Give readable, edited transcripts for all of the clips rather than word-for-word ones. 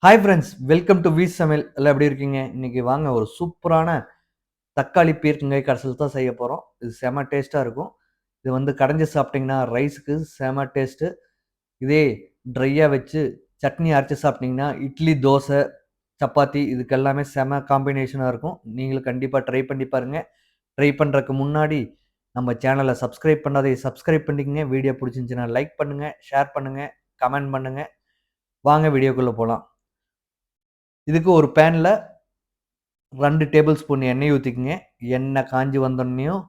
Hi friends, welcome to views சமையல். எல்லாம் எப்படி இருக்கீங்க? இன்னைக்கு வாங்க ஒரு சூப்பரான தக்காளி பீர்க்கங்காய் கடைசல் தான் செய்ய போகிறோம். இது செம டேஸ்ட்டாக இருக்கும். இது வந்து கடைஞ்சி சாப்பிட்டிங்கன்னா ரைஸுக்கு செம டேஸ்ட்டு. இதே ட்ரையாக வச்சு சட்னி அரைச்சி சாப்பிட்டிங்கன்னா இட்லி, தோசை, சப்பாத்தி இதுக்கு எல்லாமே செம காம்பினேஷனாக இருக்கும். நீங்களும் கண்டிப்பாக ட்ரை பண்ணி பாருங்க. ட்ரை பண்ணுறதுக்கு முன்னாடி நம்ம சேனலை சப்ஸ்கிரைப் பண்ணாதே சப்ஸ்கிரைப் பண்ணிக்கங்க. வீடியோ பிடிச்சிருந்துச்சுன்னா லைக் பண்ணுங்க, ஷேர் பண்ணுங்க, கமெண்ட் பண்ணுங்க. வாங்க வீடியோக்குள்ளே போகலாம். இதுக்கு ஒரு பேன்ல 2 டேபிள் ஸ்பூன் எண்ணெய் ஊத்திக்கங்க. எண்ணெய் காஞ்சு வந்தோன்னயும்,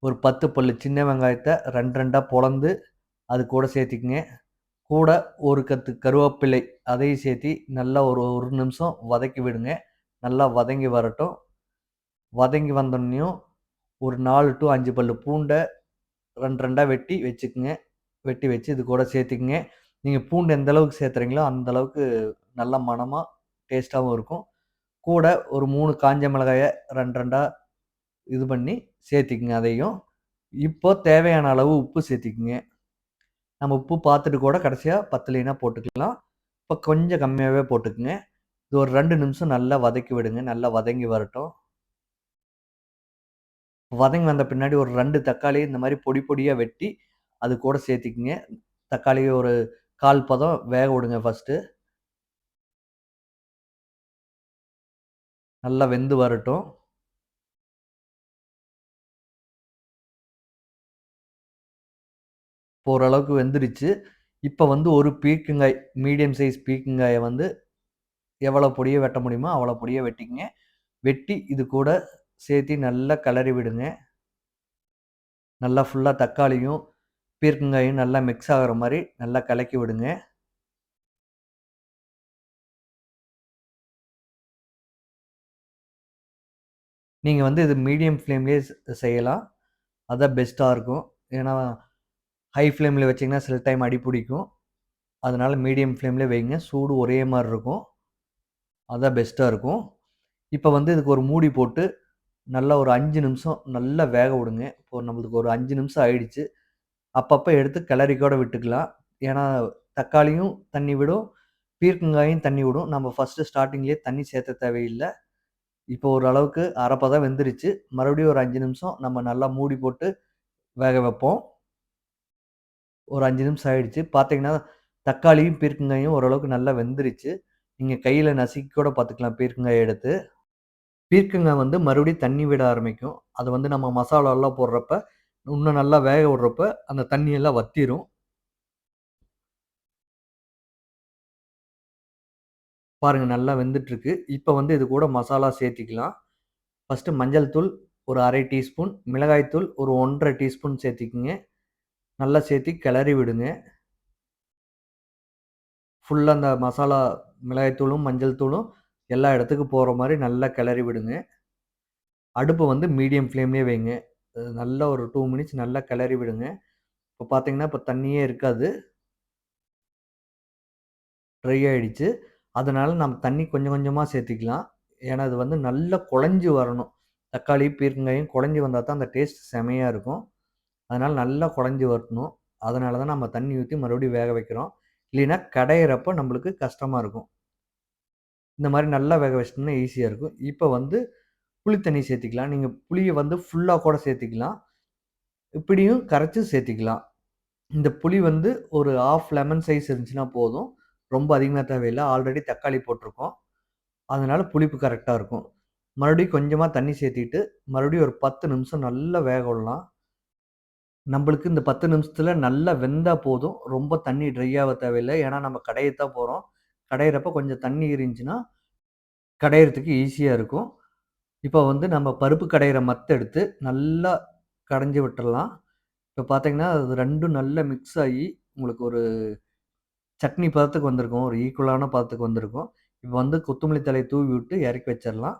ஒரு 10 பல்லு சின்ன வெங்காயத்த 2 பொளந்து அது கூட சேர்த்திக்கங்க. கூட ஒரு கத்து கருவேப்பிலை அதையும் சேர்த்தி நல்லா ஒரு 1 நிமிஷம் வதக்கி விடுங்க. நல்லா வதங்கி வரட்டும். வதங்கி வந்தோன்னயும், ஒரு 4 டூ 5 பல்லு பூண்ட 2 வெட்டி வச்சுக்கங்க. வெட்டி வச்சு இது கூட சேர்த்திக்கங்க. நீங்க பூண்டு எந்த அளவுக்கு சேர்த்துறீங்களோ, அந்த அளவுக்கு நல்ல மணமா, டேஸ்ட்டாவும் இருக்கும். கூட ஒரு 3 காஞ்ச மிளகாய 2 இது பண்ணி சேர்த்திக்கங்க அதையும். இப்போ தேவையான அளவு உப்பு சேர்த்திக்கங்க. நம்ம உப்பு பார்த்துட்டு கூட கடைசியா பத்தலைன்னா போட்டுக்கலாம். இப்ப கொஞ்சம் கம்மியாவே போட்டுக்கங்க. இது ஒரு 2 நிமிஷம் நல்லா வதக்கி விடுங்க. நல்லா வதங்கி வரட்டும். வதங்கி வந்த பின்னாடி ஒரு 2 தக்காளி இந்த மாரி பொடி பொடியா வெட்டி அது கூட சேர்த்திக்கங்க. தக்காளிய ஒரு 1/4 பதம் வேக விடுங்க ஃபர்ஸ்ட்டு. நல்லா வெந்து வரட்டும். இப்போ ஓரளவுக்கு வெந்துருச்சு. இப்ப வந்து ஒரு பீர்க்கங்காய், மீடியம் சைஸ் பீர்க்கங்காய வந்து எவ்வளோ பொடியா வெட்ட முடியுமோ, அவ்வளோ பொடியா வெட்டிக்கங்க. வெட்டி இது கூட சேர்த்தி நல்லா கிளறி விடுங்க. நல்லா ஃபுல்லா தக்காளியும், பீர்க்கங்காயும் நல்லா மிக்ஸ் ஆகுற மாரி நல்லா கலக்கி விடுங்க. நீங்க வந்து இது மீடியம் ஃப்ளேம்லயே செய்யலாம். அதான் பெஸ்ட்டா இருக்கும். ஏன்னா, ஹை ஃப்ளேம்ல வச்சீங்கன்னா சில டைம் அடி பிடிக்கும். அதனால மீடியம் ஃப்ளேம்லயே வைங்க. சூடு ஒரே மாரி இருக்கும். அதான் பெஸ்ட்டா இருக்கும். இப்ப வந்து இதுக்கு ஒரு மூடி போட்டு நல்லா ஒரு 5 நிமிஷம் நல்லா வேக விடுங்க. இப்போ நம்மளுக்கு ஒரு 5 நிமிஷம் ஆயிடுச்சு. அப்பப்ப எடுத்து கிளறி கூட விட்டுக்கலாம். ஏன்னா, தக்காளியும் தண்ணி விடும், பீர்க்கங்காயும் தண்ணி விடும். நம்ம ஃபர்ஸ்ட்டு ஸ்டார்ட்டிங்லயே தண்ணி சேர்த்த தேவையில்ல. இப்போ ஓரளவுக்கு அரைப்பதம் வெந்துருச்சு. மறுபடியும் ஒரு 5 நிமிஷம் நம்ம நல்லா மூடி போட்டு வேக வைப்போம். ஒரு 5 நிமிஷம் ஆயிடுச்சு. பார்த்தீங்கன்னா, தக்காளியும், பீர்க்கங்காயும் ஓரளவுக்கு நல்லா வெந்துருச்சு. நீங்க கையில நசுக்கி கூட பார்த்துக்கலாம் பீர்க்கங்காய எடுத்து. பீர்க்கங்காய் வந்து மறுபடியும் தண்ணி விட ஆரம்பிக்கும். அது வந்து நம்ம மசாலாலாம் போடுறப்ப, இன்னும் நல்லா வேக விடுறப்ப, அந்த தண்ணி எல்லாம் வத்திரும். பாருங்க நல்லா வெந்துட்டுருக்கு. இப்ப வந்து இது கூட மசாலா சேர்த்திக்கலாம். ஃபர்ஸ்ட்டு மஞ்சள் தூள் ஒரு 1/2 டீஸ்பூன், மிளகாய் தூள் ஒரு 1 1/2 டீஸ்பூன் சேர்த்திக்கங்க. நல்லா சேர்த்தி கிளறி விடுங்க. ஃபுல்லா அந்த மசாலா மிளகாய் தூளும், மஞ்சள் தூளும் எல்லா இடத்துக்கும் போற மாரி நல்லா கிளறி விடுங்க. அடுப்ப வந்து மீடியம் ஃப்ளேம்லயே வைங்க. நல்லா ஒரு 2 மினிட்ஸ் நல்லா கிளறி விடுங்க. இப்ப பார்த்தீங்கன்னா, இப்ப தண்ணியே இருக்காது. ட்ரை ஆயிடுச்சு. அதனால நம்ம தண்ணி கொஞ்சம் கொஞ்சமா சேர்த்துக்கலாம். ஏன்னா, அது வந்து நல்லா கொழஞ்சு வரணும். தக்காளி, பீர்க்கங்காயும் கொழஞ்சு வந்தா தான் அந்த டேஸ்ட் செமையா இருக்கும். அதனால நல்லா கொழஞ்சு வரணும். அதனால தான் நம்ம தண்ணி ஊத்தி மறுபடியும் வேக வைக்கிறோம். இல்லைன்னா கடையிறப்ப நம்மளுக்கு கஷ்டமா இருக்கும். இந்த மாரி நல்லா வேக வச்சுட்டோம்னா ஈஸியா இருக்கும். இப்ப வந்து புளி தண்ணி சேர்த்துக்கலாம். நீங்க புளிய வந்து ஃபுல்லா கூட சேர்த்துக்கலாம். இப்படியும் கரைச்சு சேர்த்துக்கலாம். இந்த புளி வந்து ஒரு 1/2 லெமன் சைஸ் இருந்துச்சுன்னா போதும். ரொம்ப அதிகமா தேவையில்ல. ஆல்ரெடி தக்காளி போட்டுருக்கோம். அதனால புளிப்பு கரெக்ட்டா இருக்கும். மறுபடியும் கொஞ்சமா தண்ணி சேர்த்திட்டு, மறுபடியும் ஒரு 10 நிமிஷம் நல்லா வேக விடலாம். நம்பளுக்கு இந்த 10 நிமிஷத்துல நல்லா வெந்தா போதும். ரொம்ப தண்ணி ட்ரை ஆவ தேவையில்ல. ஏன்னா நம்ம கடையத்தான் போறோம். கடையிறப்ப கொஞ்சம் தண்ணி இருந்துச்சுன்னா, கடையறதுக்கு ஈஸியா இருக்கும். இப்ப வந்து நம்ம பருப்பு கடையிற மத்த எடுத்து நல்லா கடைஞ்சு விட்டுறலாம். இப்ப பார்த்தீங்கன்னா, அது 2ம் நல்லா மிக்ஸ் ஆயி, உங்களுக்கு ஒரு சட்னி பதத்துக்கு வந்திருக்கும். ஒரு ஈக்குவலான பதத்துக்கு வந்திருக்கும். இப்ப வந்து கொத்தமல்லி தழைய தூவி விட்டு இறக்கி வச்சிரலாம்.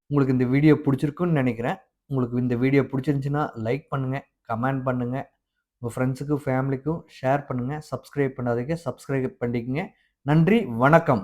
உங்களுக்கு இந்த வீடியோ புடிச்சிருக்கும்னு நெனைக்கிறேன். உங்களுக்கு இந்த வீடியோ புடிச்சிருந்துச்சுன்னா, லைக் பண்ணுங்க, கமெண்ட் பண்ணுங்க. உங்க ஃப்ரெண்ட்ஸுக்கும், ஃபேமிலிக்கும் ஷேர் பண்ணுங்க. சப்ஸ்கிரைப் பண்ணாதீங்க. சப்ஸ்கிரைப் பண்ணிக்கங்க. நன்றி, வணக்கம்.